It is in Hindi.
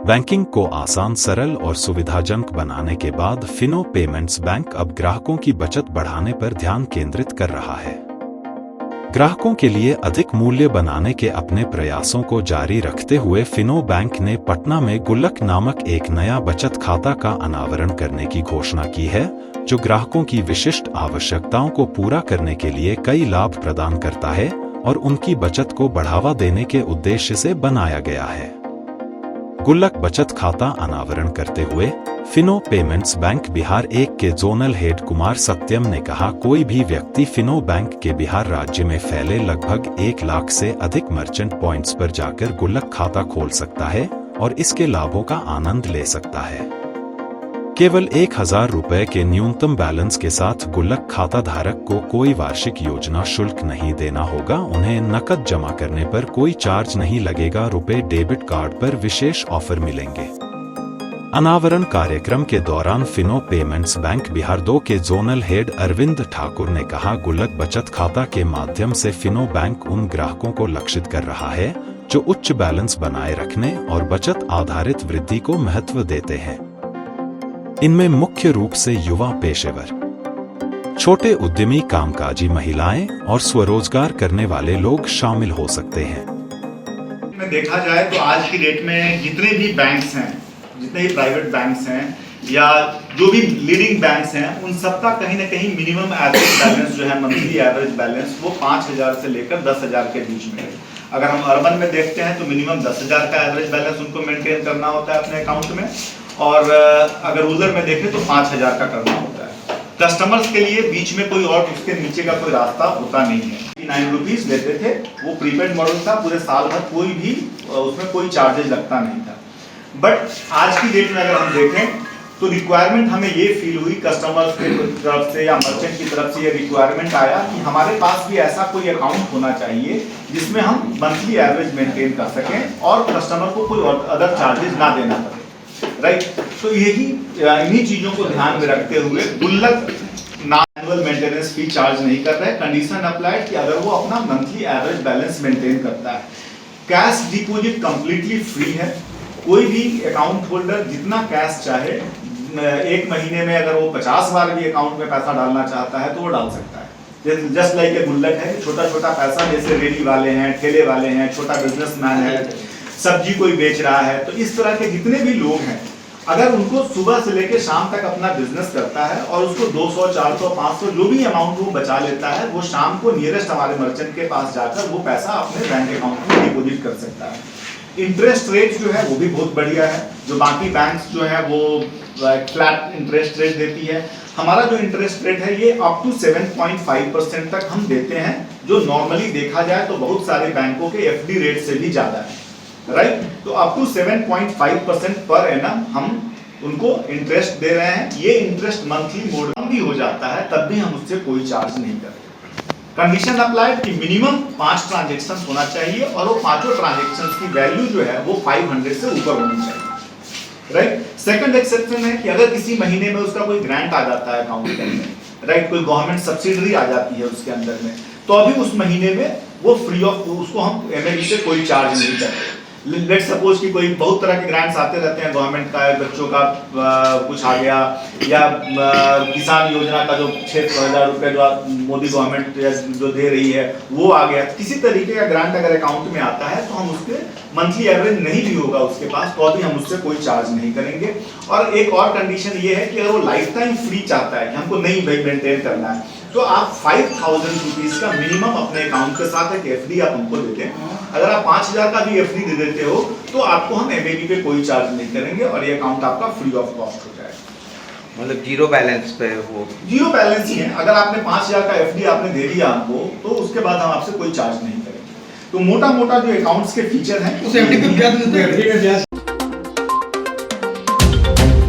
बैंकिंग को आसान, सरल और सुविधाजनक बनाने के बाद फिनो पेमेंट्स बैंक अब ग्राहकों की बचत बढ़ाने पर ध्यान केंद्रित कर रहा है। ग्राहकों के लिए अधिक मूल्य बनाने के अपने प्रयासों को जारी रखते हुए फिनो बैंक ने पटना में गुल्लक नामक एक नया बचत खाता का अनावरण करने की घोषणा की है, जो ग्राहकों की विशिष्ट आवश्यकताओं को पूरा करने के लिए कई लाभ प्रदान करता है और उनकी बचत को बढ़ावा देने के उद्देश्य से बनाया गया है। गुल्लक बचत खाता अनावरण करते हुए फिनो पेमेंट्स बैंक बिहार 1 के जोनल हेड कुमार सत्यम ने कहा, कोई भी व्यक्ति फिनो बैंक के बिहार राज्य में फैले लगभग 1 लाख से अधिक मर्चेंट पॉइंट्स पर जाकर गुल्लक खाता खोल सकता है और इसके लाभों का आनंद ले सकता है। केवल 1000 रुपए के न्यूनतम बैलेंस के साथ गुल्लक खाता धारक को कोई वार्षिक योजना शुल्क नहीं देना होगा। उन्हें नकद जमा करने पर कोई चार्ज नहीं लगेगा। रुपए डेबिट कार्ड पर विशेष ऑफर मिलेंगे। अनावरण कार्यक्रम के दौरान फिनो पेमेंट्स बैंक बिहार 2 के जोनल हेड अरविंद ठाकुर ने कहा, गुल्लक बचत खाता के माध्यम से फिनो बैंक उन ग्राहकों को लक्षित कर रहा है जो उच्च बैलेंस बनाए रखने और बचत आधारित वृद्धि को महत्व देते हैं। इनमें मुख्य रूप से युवा, पेशेवर, छोटे उद्यमी, कामकाजी महिलाएं और स्वरोजगार करने वाले लोग शामिल हो सकते हैं। में देखा जाए तो आज की डेट में जितने भी बैंक्स हैं, जितने भी प्राइवेट बैंक्स हैं या जो भी लीडिंग बैंक्स हैं, उन सबका कहीं ना कहीं मिनिमम एवरेज बैलेंस जो है, मंथली एवरेज बैलेंस, वो 5000 से लेकर 10,000 के बीच में है। अगर हम अर्बन में देखते हैं तो मिनिमम 10,000 का एवरेज बैलेंस उनको मेंटेन करना होता है अपने अकाउंट में, और अगर रूरल में देखें तो 5000 का करना होता है। कस्टमर्स के लिए बीच में कोई और उसके नीचे का कोई रास्ता होता नहीं है। 9 रुपीज लेते थे, वो प्रीपेड मॉडल था, पूरे साल भर कोई भी उसमें कोई चार्जेस लगता नहीं था। बट आज की डेट में अगर हम देखें तो रिक्वायरमेंट हमें ये फील हुई कस्टमर्स की तरफ से या मर्चेंट की तरफ से, ये रिक्वायरमेंट आया कि हमारे पास भी ऐसा कोई अकाउंट होना चाहिए जिसमें हम मंथली एवरेज मेंटेन कर सकें और कस्टमर को कोई अदर चार्जेस ना देना पड़े। राइट, तो यही इन्हीं चीजों को ध्यान में रखते हुए गुल्लक एनुअल मेंटेनेंस फी चार्ज नहीं कर रहे। कंडीशन अप्लाइड कि अगर वो अपना मंथली एवरेज बैलेंस मेंटेन करता है। कैश डिपॉजिट कंप्लीटली फ्री है। कोई भी अकाउंट होल्डर जितना कैश चाहे, एक महीने में अगर वो 50 बार भी अकाउंट में पैसा डालना चाहता है तो वो डाल सकता है। जस्ट लाइक ए गुल्लक है, छोटा छोटा पैसा, जैसे रेडी वाले हैं, ठेले वाले हैं, छोटा बिजनेसमैन है, सब्जी कोई बेच रहा है, तो इस तरह के जितने भी लोग हैं, अगर उनको सुबह से लेकर शाम तक अपना बिजनेस करता है और उसको 200, 400, 500 जो भी अमाउंट वो बचा लेता है, वो शाम को नियरेस्ट हमारे मर्चेंट के पास जाकर वो पैसा अपने बैंक अकाउंट में डिपॉजिट कर सकता है। इंटरेस्ट रेट जो है वो भी बहुत बढ़िया है। जो बाकी बैंक्स जो है वो फ्लैट इंटरेस्ट रेट देती है, हमारा जो इंटरेस्ट रेट है ये अप टू 7.5% तक हम देते हैं, जो नॉर्मली देखा जाए तो बहुत सारे बैंकों के एफडी रेट से भी ज्यादा है। राइट, तो अप टू 7.5% पर एनम हम उनको इंटरेस्ट दे रहे हैं। ये इंटरेस्ट मंथली मोड में भी हो जाता है, तब भी हम उससे कोई चार्ज नहीं करते। कंडीशन अप्लाइड कि मिनिमम 5 ट्रांजेक्शन होना चाहिए और वो 5 ट्रांजेक्शन की वैल्यू जो है वो 500 से ऊपर होनी चाहिए। राइट, सेकंड एक्सेप्शन है कि अगर किसी महीने में उसका कोई ग्रांट आ जाता है अकाउंट के अंदर, राइट, कोई गवर्नमेंट सब्सिडी आ जाती है उसके अंदर में, तो अभी उस महीने में वो फ्री ऑफ, उसको हम एमएबी से कोई चार्ज नहीं करते। लेट सपोज कि कोई बहुत तरह के ग्रांट्स आते रहते हैं, गवर्नमेंट का, बच्चों का कुछ आ गया, या किसान योजना का जो 6,000 रुपये जो मोदी गवर्नमेंट जो दे रही है वो आ गया। किसी तरीके का ग्रांट अगर अकाउंट में आता है तो हम उसके मंथली एवरेज नहीं भी होगा उसके पास, तो अभी हम उससे कोई चार्ज नहीं करेंगे। और एक और कंडीशन ये है कि अगर वो लाइफ टाइम फ्री चाहता है कि हमको नहीं भाई मेंटेन करना है, तो आप 5,000 रुपीज का मिनिमम अपने अकाउंट के साथ एक एफडी आप हमको देते हैं। अगर आप 5,000 का भी एफडी दे देते हो तो आपको हम एमएबी पे कोई चार्ज नहीं करेंगे और ये अकाउंट आपका फ्री ऑफ कॉस्ट हो जाएगा। मतलब जीरो बैलेंस पे हो, जीरो बैलेंस ही है। अगर आपने 5,000 का एफडी आपने दे दिया हमको, तो उसके बाद हम आपसे कोई चार्ज नहीं करेंगे। तो मोटा मोटा जो अकाउंट्स के फीचर हैं, उस एफडी पे ब्याज मिलता है, एफडी में ब्याज